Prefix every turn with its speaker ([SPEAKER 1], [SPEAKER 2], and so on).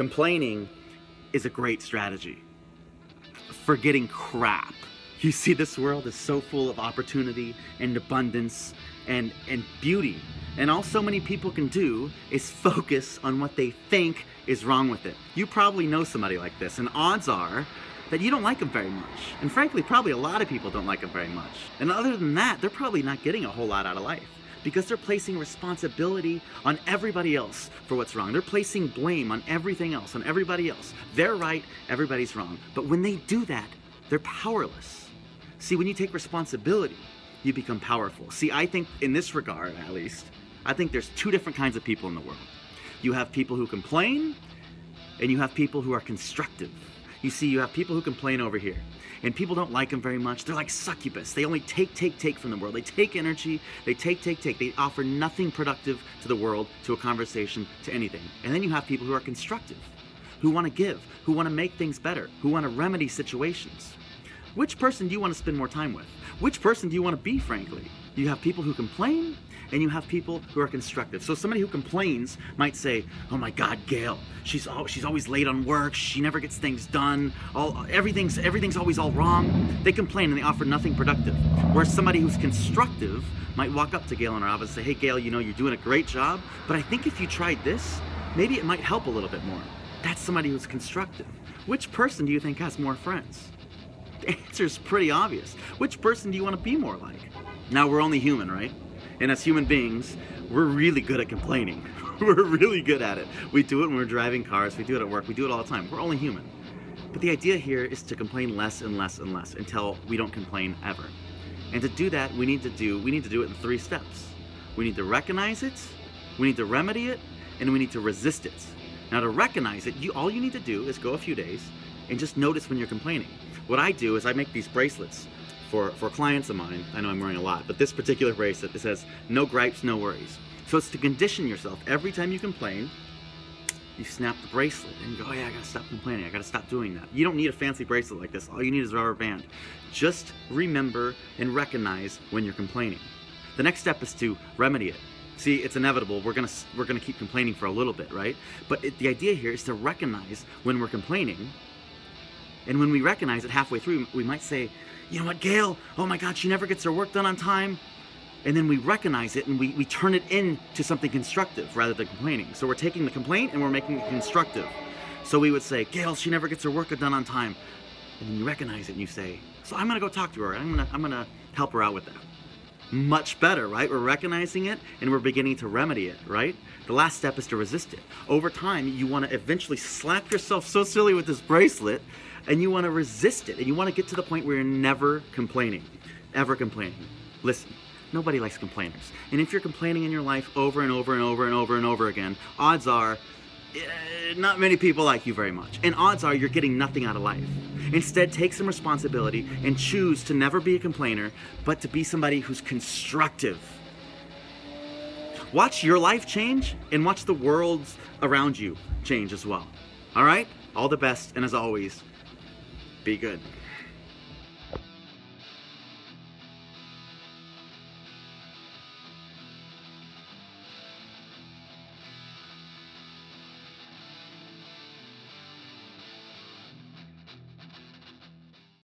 [SPEAKER 1] Complaining is a great strategy for getting crap. You see, this world is so full of opportunity and abundance and beauty. And all so many people can do is focus on what they think is wrong with it. You probably know somebody like this, and odds are that you don't like them very much. And frankly, probably a lot of people don't like them very much. And other than that, they're probably not getting a whole lot out of life, because they're placing responsibility on everybody else for what's wrong. They're placing blame on everything else, on everybody else. They're right, everybody's wrong. But when they do that, they're powerless. See, when you take responsibility, you become powerful. See, I think in this regard, at least, I think there's two different kinds of people in the world. You have people who complain, and you have people who are constructive. You see, you have people who complain over here, and people don't like them very much. They're like succubus. They only take from the world. They take energy, they take. They offer nothing productive to the world, to a conversation, to anything. And then you have people who are constructive, who want to give, who want to make things better, who want to remedy situations. Which person do you want to spend more time with? Which person do you want to be, frankly? You have people who complain, and you have people who are constructive. So somebody who complains might say, oh my God, Gail, she's always late on work, she never gets things done, everything's always all wrong. They complain and they offer nothing productive. Whereas somebody who's constructive might walk up to Gail in her office and say, hey Gail, you're doing a great job, but I think if you tried this, maybe it might help a little bit more. That's somebody who's constructive. Which person do you think has more friends? The answer is pretty obvious. Which person do you want to be more like? Now, we're only human, right? And as human beings, we're really good at complaining. We're really good at it. We do it when we're driving cars, we do it at work, we do it all the time. We're only human. But the idea here is to complain less and less and less until we don't complain ever. And to do that, we need to do it in 3 steps. We need to recognize it, we need to remedy it, and we need to resist it. Now, to recognize it, all you need to do is go a few days and just notice when you're complaining. What I do is I make these bracelets for clients of mine. I know I'm wearing a lot, but this particular bracelet, it says, no gripes, no worries. So it's to condition yourself. Every time you complain, you snap the bracelet and you go, oh yeah, I gotta stop complaining. I gotta stop doing that. You don't need a fancy bracelet like this. All you need is a rubber band. Just remember and recognize when you're complaining. The next step is to remedy it. See, it's inevitable. We're gonna keep complaining for a little bit, right? But the idea here is to recognize when we're complaining. And when we recognize it halfway through, we might say, you know what, Gail, oh my God, she never gets her work done on time. And then we recognize it and we turn it into something constructive rather than complaining. So we're taking the complaint and we're making it constructive. So we would say, Gail, she never gets her work done on time. And then you recognize it and you say, so I'm gonna go talk to her. I'm gonna help her out with that. Much better, right? We're recognizing it and we're beginning to remedy it, right? The last step is to resist it. Over time, you want to eventually slap yourself so silly with this bracelet, and you want to resist it, and you want to get to the point where you're never complaining, ever complaining. Listen, nobody likes complainers. And if you're complaining in your life over and over and over and over and over again, odds are not many people like you very much. And odds are you're getting nothing out of life. Instead, take some responsibility and choose to never be a complainer, but to be somebody who's constructive. Watch your life change and watch the world around you change as well. All right? All the best, and as always, be good.